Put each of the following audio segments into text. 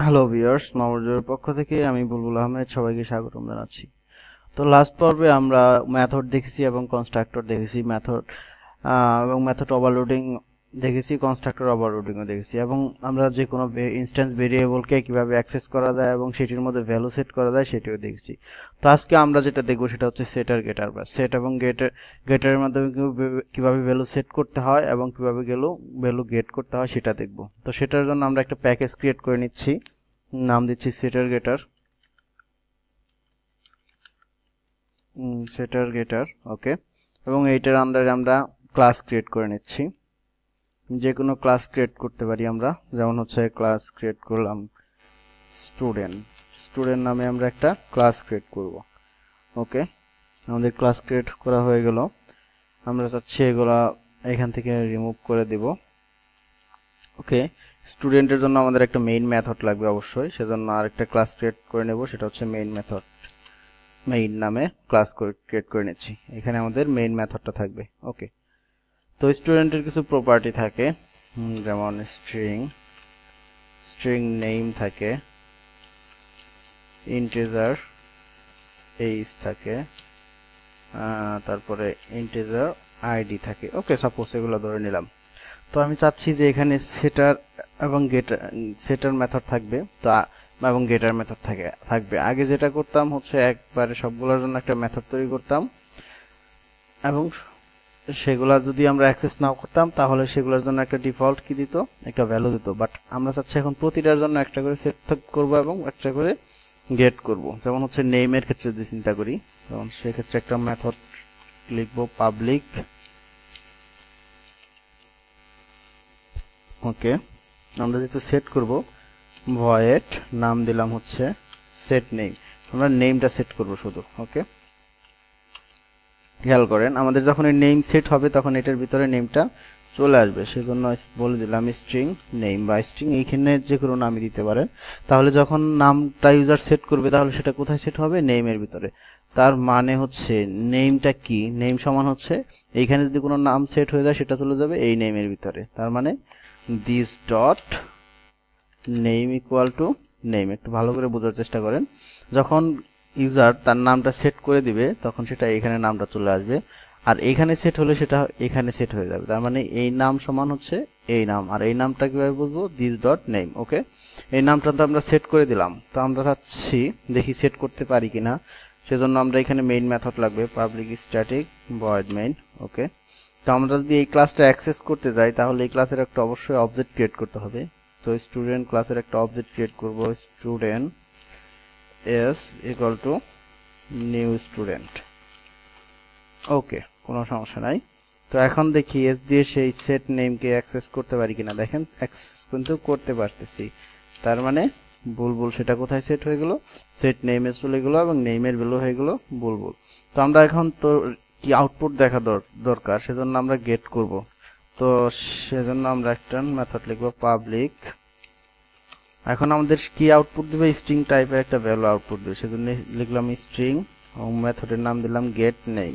Hello viewers, মামুজের পক্ষ থেকে আমি বুলবুল আহমেদ সবাইকে স্বাগতম জানাচ্ছি। তো লাস্ট পর্বে আমরা মেথড দেখেছি এবং কনস্ট্রাক্টর দেখেছি, মেথড ওভারলোডিং দেখেছি, কনস্ট্রাক্টর ওভারলোডিংও দেখেছি, এবং আমরা যে কোনো ইনস্ট্যান্স ভেরিয়েবলকে কিভাবে অ্যাক্সেস করা যায় এবং সেটির মধ্যে ভ্যালু সেট করা যায় সেটিও দেখেছি। তো আজকে আমরা যেটা দেখবো সেটা হচ্ছে সেট আর গেটার, বা সেট এবং গেটারের মাধ্যমে কিভাবে ভ্যালু সেট করতে হয় এবং কিভাবে ভ্যালু গেট করতে হয় সেটা দেখবো। তো সেটার জন্য আমরা একটা প্যাকেজ ক্রিয়েট করে নিচ্ছি, নাম দিচ্ছি সেটার গেটার। ওকে, এবং এইটার আন্ডারে আমরা ক্লাস ক্রিয়েট করে নিচ্ছি। যে কোনো ক্লাস ক্রিয়েট করতে পারি আমরা, যেমন হচ্ছে ক্লাস ক্রিয়েট করলাম স্টুডেন্ট। স্টুডেন্ট নামে আমরা একটা ক্লাস ক্রিয়েট করব। ওকে, আমাদের ক্লাস ক্রিয়েট করা হয়ে গেল। আমরা চাচ্ছি এগুলা এখান থেকে রিমুভ করে দেব। ওকে, স্টুডেন্টের জন্য আমাদের একটা মেইন মেথড লাগবে অবশ্যই, সেজন্য আরেকটা ক্লাস ক্রিয়েট করে নেব, সেটা হচ্ছে মেইন মেথড। মেইন নামে ক্লাস ক্রিয়েট করে নিচ্ছি, এখানে আমাদের মেইন মেথডটা থাকবে। ওকে, তো স্টুডেন্টের কিছু প্রপার্টি থাকে, যেমন স্ট্রিং নেম থাকে, ইন্টিজার এইজ থাকে, তারপরে ইন্টিজার আইডি থাকে। ওকে, সাপোজ এগুলো ধরে নিলাম। তো আমি চাচ্ছি যে এখানে সেটার মেথড থাকবে, তো এবং গেটার মেথড থাকবে। আগে যেটা করতাম হচ্ছে একবারে সবগুলোর জন্য একটা মেথড তৈরি করতাম, এবং সেগুলা যদি আমরা অ্যাক্সেস নাও করতাম তাহলে সেগুলোর জন্য একটা ডিফল্ট কি দিত, একটা ভ্যালু দিত। বাট আমরা চাচ্ছি এখন প্রতিটার জন্য একটা করে সেট করব এবং একটা করে গেট করব। যেমন হচ্ছে নেমের ক্ষেত্রে যদি চিন্তা করি, যেমন সেক্ষেত্রে একটা মেথড লিখবো পাবলিক। ওকে, আমরা যেহেতু সেট করব, ভয়েড নাম দিলাম হচ্ছে সেট নেম। আমরা নেমটা সেট করব শুধু। ওকে, খেয়াল করেন আমাদের যখন এই নেম সেট হবে তখন এটার ভিতরে নেমটা চলে আসবে, সেজন্য বলে দিলাম স্ট্রিং নেম, বা স্ট্রিং এইখানে যে কোনো নামই দিতে পারেন। তাহলে যখন নামটা ইউজার সেট করবে তাহলে সেটা কোথায় সেট হবে, নেমের ভিতরে। তার মানে হচ্ছে নেমটা কি, নেম সমান হচ্ছে এইখানে যদি কোনো নাম সেট হয়ে যায় সেটা চলে যাবে এই নেমের ভিতরে। তার মানে this dot name equal to name. একটু ভালো করে বোঝার চেষ্টা করেন, যখন ইউজার তার নামটা সেট করে দিবে তখন সেটা এখানে নামটা চলে আসবে, আর এখানে সেট হলে সেটা এখানে সেট হয়ে যাবে। তার মানে এই নাম সমান হচ্ছে এই নাম, আর এই নামটা কিভাবে বুঝবো, দিস ডট নেম। ওকে, এই নামটা তো আমরা সেট করে দিলাম, তো আমরা চাচ্ছি দেখি সেট করতে পারি কিনা। সেজন্য আমরা এখানে মেইন মেথড লাগবে, পাবলিক স্ট্যাটিক ভয়েড মেইন। ওকে, তো আমরা যদি এই ক্লাসটা অ্যাক্সেস করতে যাই তাহলে এই ক্লাসের একটা অবশ্যই অবজেক্ট ক্রিয়েট করতে হবে। তো স্টুডেন্ট ক্লাসের একটা অবজেক্ট ক্রিয়েট করব, student S equal to new student. Okay, কোনো সমস্যা নাই। তো এখন দেখি এস দিয়ে সেই সেট নেমকে অ্যাক্সেস করতে পারি কিনা। দেখেন অ্যাক্সেস কিন্তু করতে পারতেছি, তার মানে বুলবুল সেটা কোথায় সেট হয়ে গেল, সেট নেমে চলে গেল এবং নেমের ভ্যালু হয়ে গেল বুলবুল। তো আমরা এখন তো কি আউটপুট দেখা দরকার, সেজন্য আমরা গেট করব। তো সেজন্য আমরা একটা মেথড লিখব পাবলিক। এখন আমাদের কি আউটপুট দিবে, স্ট্রিং টাইপের একটা ভ্যালু আউটপুট দিবে, সেজন্য লিখলাম স্ট্রিং এবং মেথডের নাম দিলাম গেট নেম।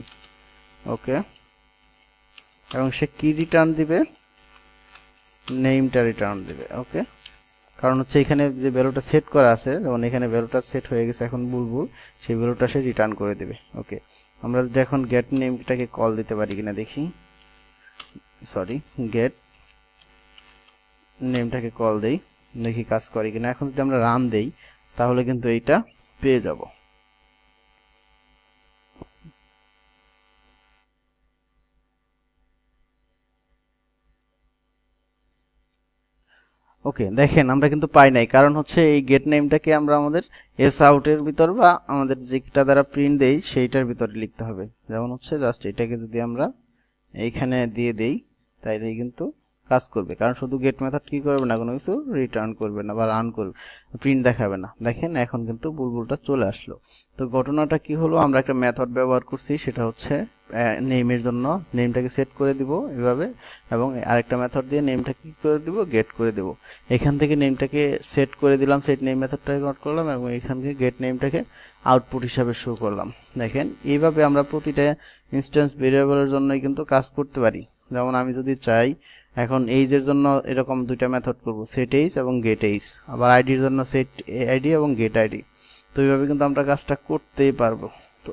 ওকে, এবং সে কি রিটার্ন দিবে, নেমটা রিটার্ন দিবে। ওকে, কারণ হচ্ছে এখানে যে ভ্যালুটা সেট করা আছে, যেমন এখানে ভ্যালুটা সেট হয়ে গেছে এখন বুলবুল, সেই ভ্যালুটা সে রিটার্ন করে দেবে। ওকে, আমরা যদি এখন গেট নেমটাকে কল দিতে পারি কিনা দেখি, সরি গেট নেমটাকে কল দেই, দেখি কাজ করে কিনা। এখন যদি আমরা রান দেই তাহলে কিন্তু এইটা পেয়ে যাব। ওকে, দেখেন আমরা কিন্তু পাই নাই, কারণ হচ্ছে এই গেট নেমটাকে আমরা আমাদের এস আউটের ভিতর বা আমাদের যেটা দ্বারা প্রিন্ট দেই সেইটার ভিতরে লিখতে হবে। যেমন হচ্ছে জাস্ট এটাকে যদি আমরা এইখানে দিয়ে দেই তাইলেই কিন্তু কাজ করবে, কারণ শুধু গেট মেথড কি করবে না, কোনো কিছু রিটার্ন করবে না বা রান করবে, প্রিন্ট দেখাবে না। দেখেন এখন কিন্তু বুলবুলটা চলে আসলো। তো ঘটনাটা কি হলো, আমরা একটা মেথড ব্যবহার করছি, সেটা হচ্ছে নেমের জন্য নেমটাকে সেট করে দিব এভাবে, এবং আরেকটা মেথড দিয়ে নেমটা কি করে দিব, গেট করে দেব। এখান থেকে নেমটাকে সেট করে দিলাম, সেট নেম মেথডটাকে কল করলাম এবং এখান থেকে গেট নেমটাকে আউটপুট হিসাবে শো করলাম। দেখেন এইভাবে আমরা প্রতিটা ইনস্ট্যান্স ভেরিয়েবলের জন্যই কিন্তু কাজ করতে পারি। যেমন আমি যদি চাই এখন এইজের জন্য এরকম দুইটা মেথড করব, সেট এইজ এবং গেট এইজ। আবার আইডির জন্য সেট আইডি এবং গেট আইডি। তো এইভাবে কিন্তু আমরা কাজটা করতেই পারবো। তো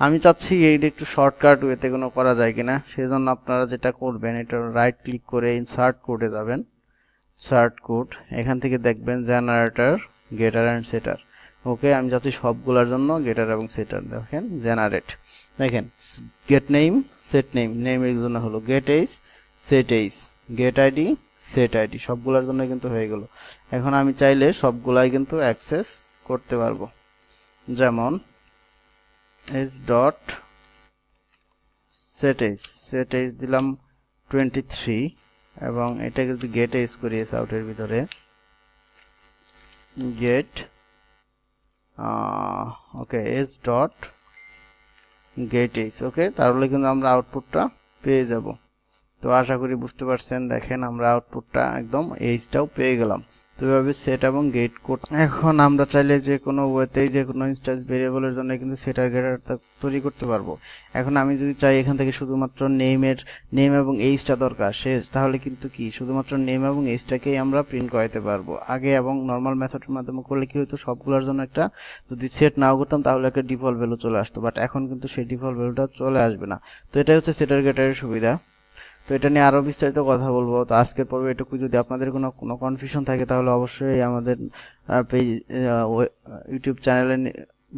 আমি চাচ্ছি এইটা একটু শর্টকাট ওয়েতে কোনো করা যায় কিনা, সেজন্য আপনারা যেটা করবেন, এটা রাইট ক্লিক করে ইনসার্ট কোডে যাবেন, সার্ট কোড, এখান থেকে দেখবেন জেনারেটর গেটার অ্যান্ড সেটার। ওকে, আমি যাচ্ছি সবগুলোর জন্য গেটার এবং সেটার। দেখেন জেনারেট, দেখেন গেট নেম, সেট নেম, নেমের জন্য হলো get age, set age, get ID, set ID, সবগুলোর জন্য কিন্তু হয়ে গেল। এখন আমি চাইলে সবগুলাই কিন্তু অ্যাক্সেস করতে পারবো। যেমন age dot set age, set age দিলাম 23 এবং এটা কিন্তু গেট এইজ করিয়েছে আউটের ভিতরে, গেট ওকে এজ ডট গেট এইজ। ওকে, তাহলে কিন্তু আমরা আউটপুটটা পেয়ে যাব। তো আশা করি বুঝতে পারছেন। দেখেন আমরা আউটপুটটা একদম এইজটাও পেয়ে গেলাম। তো এভাবে সেট এবং গেট কোড। এখন আমরা চাইলে যে কোনো ওয়েতেই যে কোনো ইনস্ট্যান্স ভেরিয়েবলের জন্য কিন্তু সেট আর গেটারটা তৈরি করতে পারবো। এখন আমি যদি চাই এখান থেকে শুধুমাত্র নেম এবং এইজটা দরকার, তাহলে কিন্তু কি শুধুমাত্র নেম এবং এইজটাকেই আমরা প্রিন্ট করাতে পারবো। আগে এবং নর্মাল মেথডের মাধ্যমে করলে কি হতো, সবগুলোর জন্য একটা, যদি সেট নাও করতাম তাহলে একটা ডিফল্ট ভ্যালু চলে আসতো, বাট এখন কিন্তু সেই ডিফল্ট ভ্যালুটা চলে আসবে না। তো এটাই হচ্ছে সেট আর গেটারের সুবিধা। তো এটা নিয়ে আরো বিস্তারিত কথা বলবো। তো আজকের পর্বে এটুকু। যদি আপনাদের কোনো কনফিউশন থাকে তাহলে অবশ্যই আমাদের পেজ ইউটিউব চ্যানেলে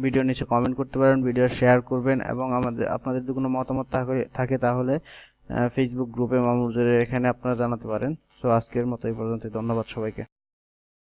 ভিডিও নিচে কমেন্ট করতে পারেন, ভিডিও শেয়ার করবেন, এবং আপনাদের যদি কোনো মতামত থাকে তাহলে ফেসবুক গ্রুপে মামুজের এখানে আপনারা জানাতে পারেন। সো আজকের মতো এই পর্যন্ত, ধন্যবাদ সবাইকে।